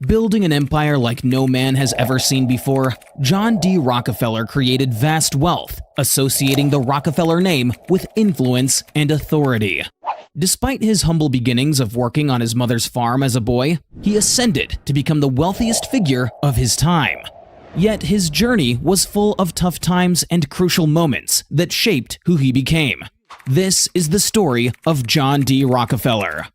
Building an empire like no man has ever seen before, John D. Rockefeller created vast wealth, associating the Rockefeller name with influence and authority. Despite his humble beginnings of working on his mother's farm as a boy, he ascended to become the wealthiest figure of his time. Yet his journey was full of tough times and crucial moments that shaped who he became. This is the story of John D. Rockefeller.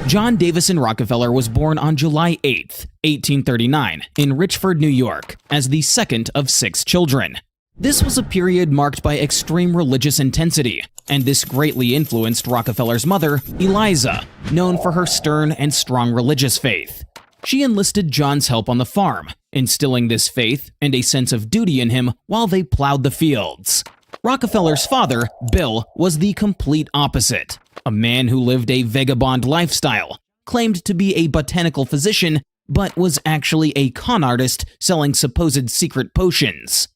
John Davison Rockefeller was born on July 8, 1839, in Richford, New York, as the second of 6 children. This was a period marked by extreme religious intensity, and this greatly influenced Rockefeller's mother, Eliza, known for her stern and strong religious faith. She enlisted John's help on the farm, instilling this faith and a sense of duty in him while they plowed the fields. Rockefeller's father, Bill, was the complete opposite. A man who lived a vagabond lifestyle, claimed to be a botanical physician, but was actually a con artist selling supposed secret potions.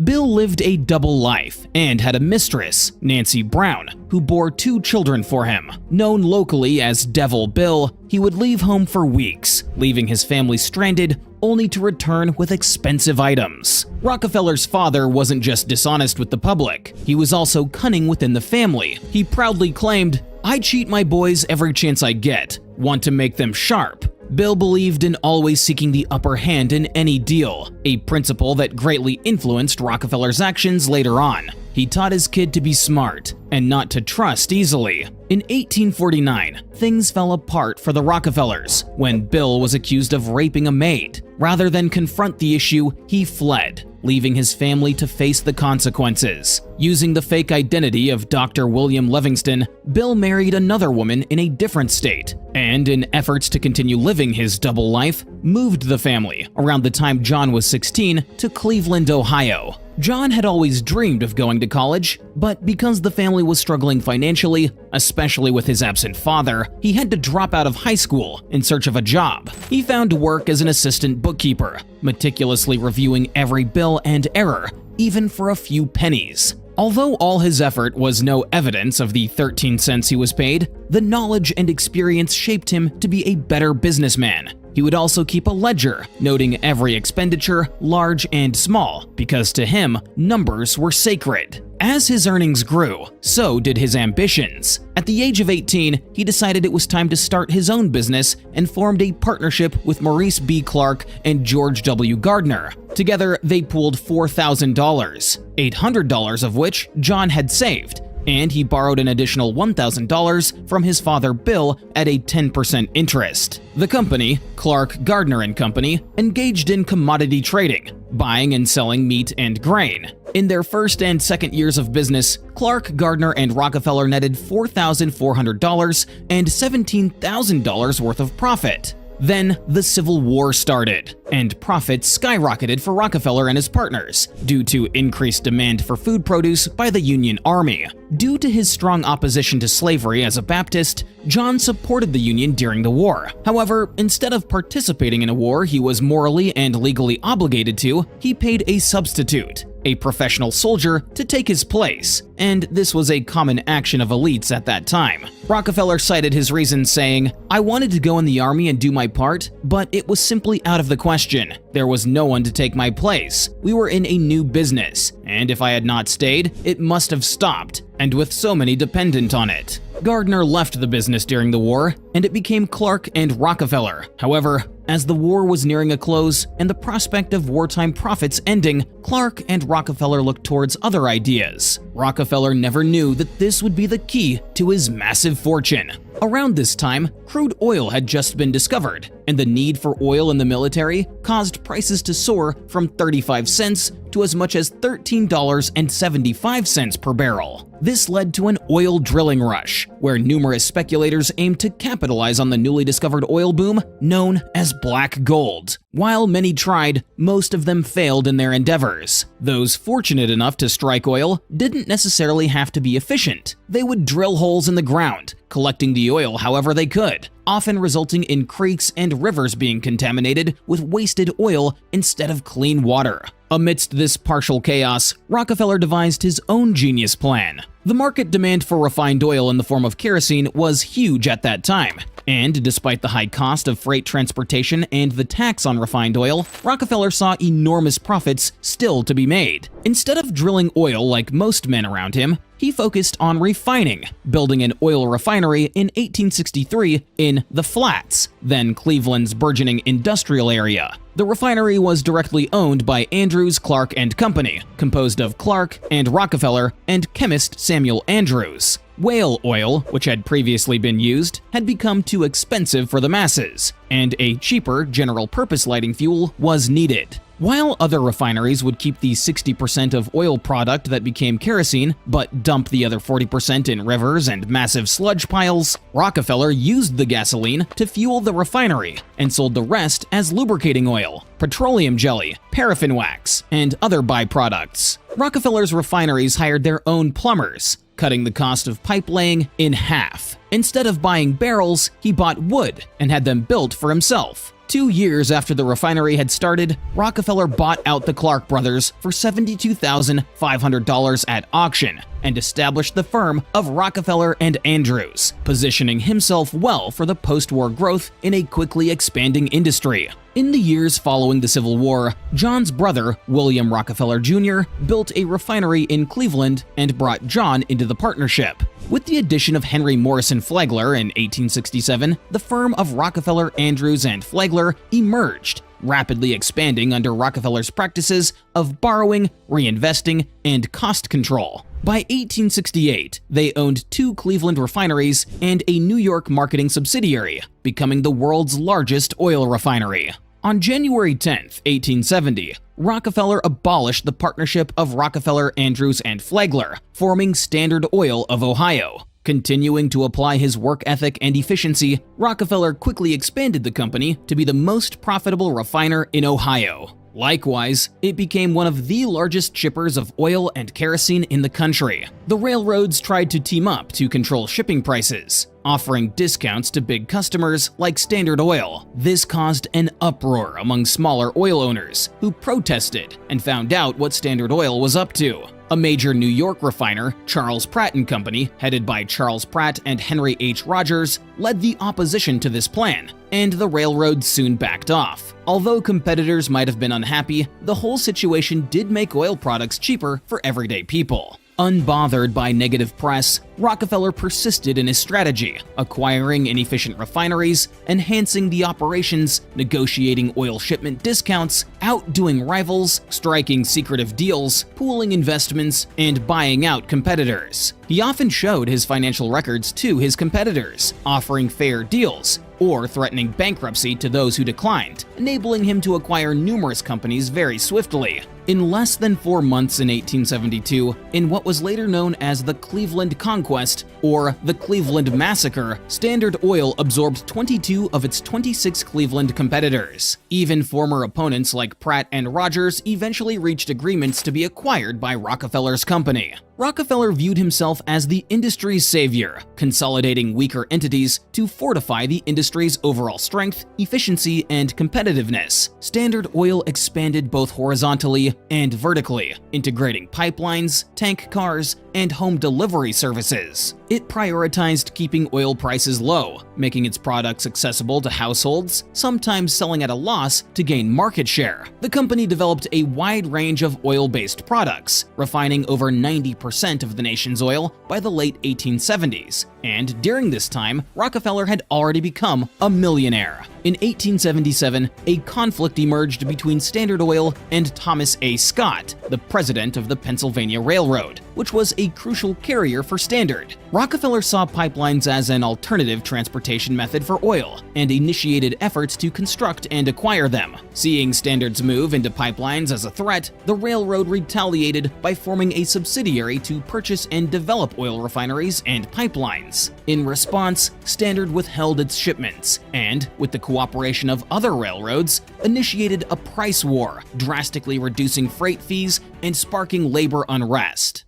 Bill lived a double life and had a mistress, Nancy Brown, who bore 2 children for him. Known locally as Devil Bill, he would leave home for weeks, leaving his family stranded, only to return with expensive items. Rockefeller's father wasn't just dishonest with the public, he was also cunning within the family. He proudly claimed, "I cheat my boys every chance I get, want to make them sharp." Bill believed in always seeking the upper hand in any deal, a principle that greatly influenced Rockefeller's actions later on. He taught his kid to be smart and not to trust easily. In 1849, things fell apart for the Rockefellers when Bill was accused of raping a maid. Rather than confront the issue, he fled, leaving his family to face the consequences. Using the fake identity of Dr. William Livingston, Bill married another woman in a different state, and in efforts to continue living his double life, moved the family, around the time John was 16, to Cleveland, Ohio. John had always dreamed of going to college, but because the family was struggling financially, especially with his absent father, he had to drop out of high school in search of a job. He found work as an assistant bookkeeper, meticulously reviewing every bill and error, even for a few pennies. Although all his effort was no evidence of the 13 cents he was paid, the knowledge and experience shaped him to be a better businessman. He would also keep a ledger, noting every expenditure, large and small, because to him, numbers were sacred. As his earnings grew, so did his ambitions. At the age of 18, he decided it was time to start his own business and formed a partnership with Maurice B. Clark and George W. Gardner. Together, they pooled $4,000, $800 of which John had saved, and he borrowed an additional $1,000 from his father Bill at a 10% interest. The company, Clark, Gardner & Company, engaged in commodity trading, buying and selling meat and grain. In their first and second years of business, Clark, Gardner, and Rockefeller netted $4,400 and $17,000 worth of profit. Then the Civil War started, and profits skyrocketed for Rockefeller and his partners due to increased demand for food produce by the Union Army. Due to his strong opposition to slavery as a Baptist, John supported the Union during the war. However, instead of participating in a war he was morally and legally obligated to, he paid a substitute, a professional soldier, to take his place, and this was a common action of elites at that time. Rockefeller cited his reasons saying, "I wanted to go in the army and do my part, but it was simply out of the question. There was no one to take my place. We were in a new business, and if I had not stayed, it must have stopped, and with so many dependent on it." Gardner left the business during the war, and it became Clark and Rockefeller. However, as the war was nearing a close and the prospect of wartime profits ending, Clark and Rockefeller looked towards other ideas. Rockefeller never knew that this would be the key to his massive fortune. Around this time, crude oil had just been discovered, and the need for oil in the military caused prices to soar from 35 cents to as much as $13.75 per barrel. This led to an oil drilling rush, where numerous speculators aimed to capitalize on the newly discovered oil boom known as black gold. While many tried, most of them failed in their endeavors. Those fortunate enough to strike oil didn't necessarily have to be efficient. They would drill holes in the ground, collecting the oil however they could. often resulting in creeks and rivers being contaminated with wasted oil instead of clean water. Amidst this partial chaos, Rockefeller devised his own genius plan. The market demand for refined oil in the form of kerosene was huge at that time, and despite the high cost of freight transportation and the tax on refined oil, Rockefeller saw enormous profits still to be made. Instead of drilling oil like most men around him, he focused on refining, building an oil refinery in 1863 in the Flats, then Cleveland's burgeoning industrial area. The refinery was directly owned by Andrews, Clark and Company, composed of Clark and Rockefeller and chemist Samuel Andrews. Whale oil, which had previously been used, had become too expensive for the masses, and a cheaper general-purpose lighting fuel was needed. While other refineries would keep the 60% of oil product that became kerosene, but dump the other 40% in rivers and massive sludge piles, Rockefeller used the gasoline to fuel the refinery and sold the rest as lubricating oil, petroleum jelly, paraffin wax, and other byproducts. Rockefeller's refineries hired their own plumbers, cutting the cost of pipe laying in half. Instead of buying barrels, he bought wood and had them built for himself. 2 years after the refinery had started, Rockefeller bought out the Clark brothers for $72,500 at auction and established the firm of Rockefeller and Andrews, positioning himself well for the post-war growth in a quickly expanding industry. In the years following the Civil War, John's brother, William Rockefeller Jr., built a refinery in Cleveland and brought John into the partnership. With the addition of Henry Morrison Flagler in 1867, the firm of Rockefeller, Andrews, and Flagler emerged, rapidly expanding under Rockefeller's practices of borrowing, reinvesting, and cost control. By 1868, they owned 2 Cleveland refineries and a New York marketing subsidiary, becoming the world's largest oil refinery. On January 10, 1870, Rockefeller abolished the partnership of Rockefeller, Andrews, and Flagler, forming Standard Oil of Ohio. Continuing to apply his work ethic and efficiency, Rockefeller quickly expanded the company to be the most profitable refiner in Ohio. Likewise, it became one of the largest shippers of oil and kerosene in the country. The railroads tried to team up to control shipping prices, offering discounts to big customers like Standard Oil. This caused an uproar among smaller oil owners who protested and found out what Standard Oil was up to. A major New York refiner, Charles Pratt & Company, headed by Charles Pratt and Henry H. Rogers, led the opposition to this plan, and the railroads soon backed off. Although competitors might have been unhappy, the whole situation did make oil products cheaper for everyday people. Unbothered by negative press, Rockefeller persisted in his strategy, acquiring inefficient refineries, enhancing the operations, negotiating oil shipment discounts, outdoing rivals, striking secretive deals, pooling investments, and buying out competitors. He often showed his financial records to his competitors, offering fair deals, or threatening bankruptcy to those who declined, enabling him to acquire numerous companies very swiftly. In less than 4 months in 1872, in what was later known as the Cleveland Conquest or the Cleveland Massacre, Standard Oil absorbed 22 of its 26 Cleveland competitors. Even former opponents like Pratt and Rogers eventually reached agreements to be acquired by Rockefeller's company. Rockefeller viewed himself as the industry's savior, consolidating weaker entities to fortify the industry's overall strength, efficiency, and competitiveness. Standard Oil expanded both horizontally and vertically, integrating pipelines, tank cars, and home delivery services. It prioritized keeping oil prices low, making its products accessible to households, sometimes selling at a loss to gain market share. The company developed a wide range of oil-based products, refining over 90% of the nation's oil by the late 1870s, and during this time, Rockefeller had already become a millionaire. In 1877, a conflict emerged between Standard Oil and Thomas A. Scott, the president of the Pennsylvania Railroad, which was a crucial carrier for Standard. Rockefeller saw pipelines as an alternative transportation method for oil and initiated efforts to construct and acquire them. Seeing Standard's move into pipelines as a threat, the railroad retaliated by forming a subsidiary to purchase and develop oil refineries and pipelines. In response, Standard withheld its shipments and, with the cooperation of other railroads, initiated a price war, drastically reducing freight fees and sparking labor unrest.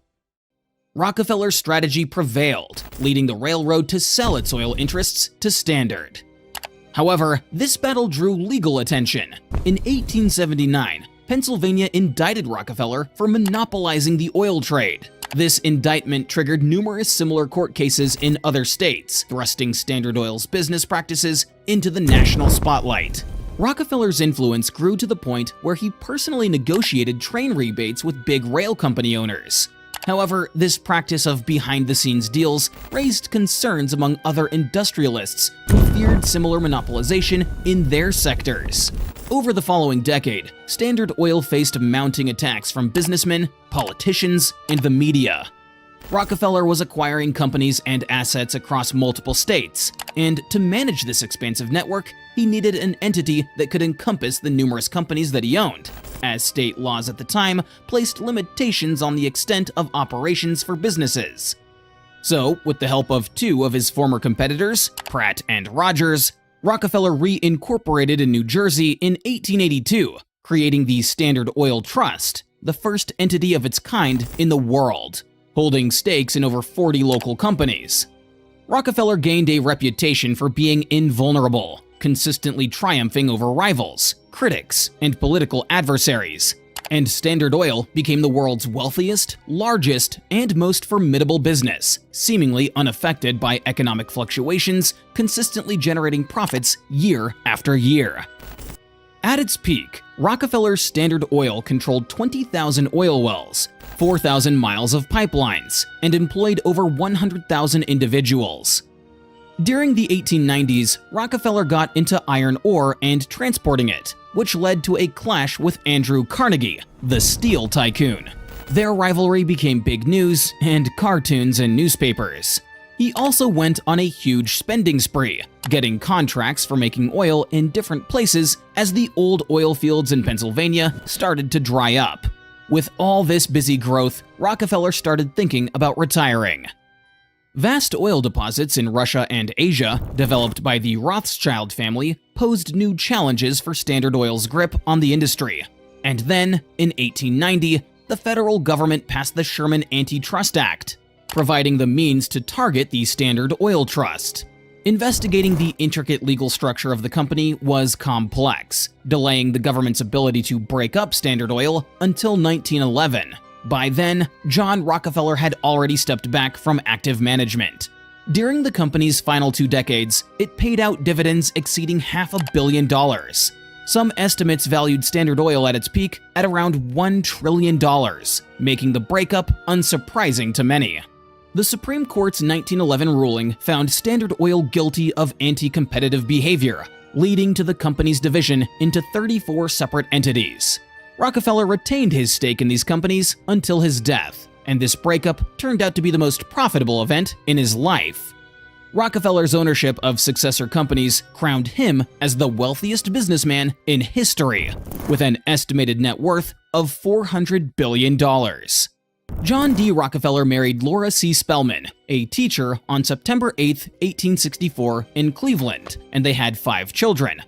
Rockefeller's strategy prevailed, leading the railroad to sell its oil interests to Standard. However, this battle drew legal attention. In 1879, Pennsylvania indicted Rockefeller for monopolizing the oil trade. This indictment triggered numerous similar court cases in other states, thrusting Standard Oil's business practices into the national spotlight. Rockefeller's influence grew to the point where he personally negotiated train rebates with big rail company owners. However, this practice of behind-the-scenes deals raised concerns among other industrialists who feared similar monopolization in their sectors. Over the following decade, Standard Oil faced mounting attacks from businessmen, politicians, and the media. Rockefeller was acquiring companies and assets across multiple states, and to manage this expansive network, he needed an entity that could encompass the numerous companies that he owned, as state laws at the time placed limitations on the extent of operations for businesses. So, with the help of two of his former competitors, Pratt and Rogers, Rockefeller reincorporated in New Jersey in 1882, creating the Standard Oil Trust, the first entity of its kind in the world, holding stakes in over 40 local companies. Rockefeller gained a reputation for being invulnerable, consistently triumphing over rivals, critics, and political adversaries, and Standard Oil became the world's wealthiest, largest, and most formidable business, seemingly unaffected by economic fluctuations, consistently generating profits year after year. At its peak, Rockefeller's Standard Oil controlled 20,000 oil wells, 4,000 miles of pipelines, and employed over 100,000 individuals. During the 1890s, Rockefeller got into iron ore and transporting it, which led to a clash with Andrew Carnegie, the steel tycoon. Their rivalry became big news and cartoons in newspapers. He also went on a huge spending spree, getting contracts for making oil in different places as the old oil fields in Pennsylvania started to dry up. With all this busy growth, Rockefeller started thinking about retiring. Vast oil deposits in Russia and Asia, developed by the Rothschild family, posed new challenges for Standard Oil's grip on the industry. And then, in 1890, the federal government passed the Sherman Antitrust Act, providing the means to target the Standard Oil Trust. Investigating the intricate legal structure of the company was complex, delaying the government's ability to break up Standard Oil until 1911. By then, John Rockefeller had already stepped back from active management. During the company's final 2 decades, it paid out dividends exceeding $500 million. Some estimates valued Standard Oil at its peak at around $1 trillion, making the breakup unsurprising to many. The Supreme Court's 1911 ruling found Standard Oil guilty of anti-competitive behavior, leading to the company's division into 34 separate entities. Rockefeller retained his stake in these companies until his death, and this breakup turned out to be the most profitable event in his life. Rockefeller's ownership of successor companies crowned him as the wealthiest businessman in history, with an estimated net worth of $400 billion. John D. Rockefeller married Laura C. Spellman, a teacher, on September 8, 1864, in Cleveland, and they had 5 children.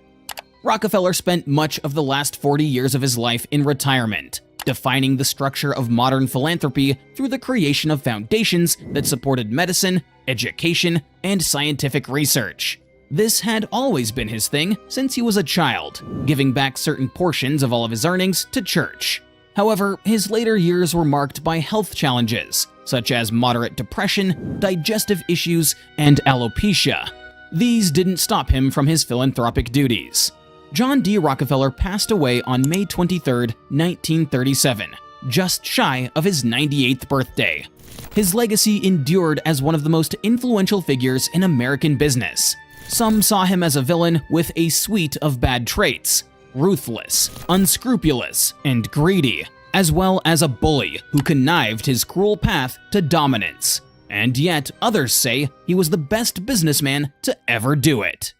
Rockefeller spent much of the last 40 years of his life in retirement, defining the structure of modern philanthropy through the creation of foundations that supported medicine, education, and scientific research. This had always been his thing since he was a child, giving back certain portions of all of his earnings to church. However, his later years were marked by health challenges, such as moderate depression, digestive issues, and alopecia. These didn't stop him from his philanthropic duties. John D. Rockefeller passed away on May 23, 1937, just shy of his 98th birthday. His legacy endured as one of the most influential figures in American business. Some saw him as a villain with a suite of bad traits: ruthless, unscrupulous, and greedy, as well as a bully who connived his cruel path to dominance. And yet others say he was the best businessman to ever do it.